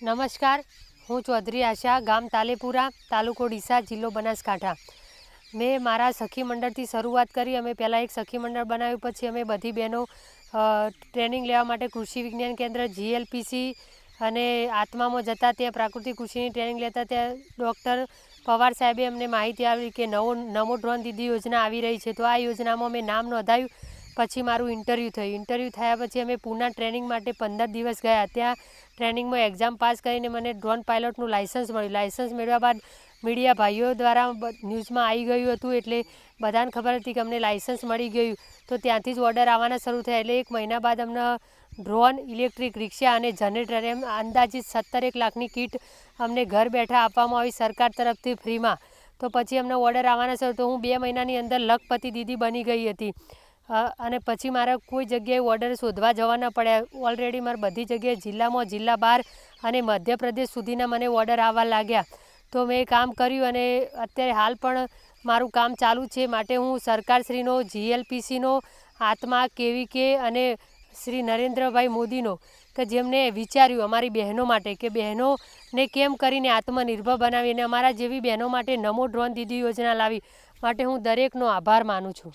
નમસ્કાર, હું ચૌધરી આશા, ગામ તાલેપુરા, તાલુકો ડીસા, જિલ્લો બનાસકાંઠા। મેં મારા સખી મંડળથી શરૂઆત કરી। અમે પહેલાં એક સખી મંડળ બનાવ્યું, પછી અમે બધી બહેનો ટ્રેનિંગ લેવા માટે કૃષિ વિજ્ઞાન કેન્દ્ર GLPC અને આત્મામાં જતા, ત્યાં પ્રાકૃતિક કૃષિની ટ્રેનિંગ લેતા। ત્યાં ડૉક્ટર પવાર સાહેબે અમને માહિતી આપી કે નમો ડ્રોન દીદી યોજના આવી રહી છે, તો આ યોજનામાં મેં નામ નોંધાવ્યું। પછી મારું ઇન્ટરવ્યૂ થયું। ઇન્ટરવ્યૂ થયા પછી અમે પૂના ટ્રેનિંગ માટે 15 દિવસ ગયા। ત્યાં ટ્રેનિંગમાં એક્ઝામ પાસ કરીને મને ડ્રોન પાયલોટનું લાઇસન્સ મળ્યું। લાઇસન્સ મેળવ્યા બાદ મીડિયા ભાઈઓ દ્વારા ન્યૂઝમાં આવી ગયું હતું, એટલે બધાને ખબર હતી કે અમને લાઇસન્સ મળી ગયું। તો ત્યાંથી જ ઓર્ડર આવવાના શરૂ થયા। એટલે 1 મહિના બાદ અમને ડ્રોન, ઇલેક્ટ્રિક રિક્ષા અને જનરેટર એમ અંદાજિત 17 લાખની કીટ અમને ઘર બેઠા આપવામાં આવી સરકાર તરફથી ફ્રીમાં। તો પછી અમને ઓર્ડર આવવાના શરૂ, તો હું 2 મહિનાની અંદર લખપતિ દીદી બની ગઈ હતી। અને પછી મારા કોઈ જગ્યાએ ઓર્ડર શોધવા જવા ન પડ્યા। ઓલરેડી મારે બધી જગ્યાએ જિલ્લામાં, જિલ્લા બહાર અને મધ્યપ્રદેશ સુધીના મને ઓર્ડર આવવા લાગ્યા। તો મેં કામ કર્યું અને અત્યારે હાલ પણ મારું કામ ચાલુ છે। માટે હું સરકારશ્રીનો, GLPCનો, આત્મા, KVK અને શ્રી નરેન્દ્રભાઈ મોદીનો, કે જેમને વિચાર્યું અમારી બહેનો માટે કે બહેનોને કેમ કરીને આત્મનિર્ભર બનાવી અને અમારા જેવી બહેનો માટે નમો ડ્રોન દીદી યોજના લાવી, માટે હું દરેકનો આભાર માનું છું।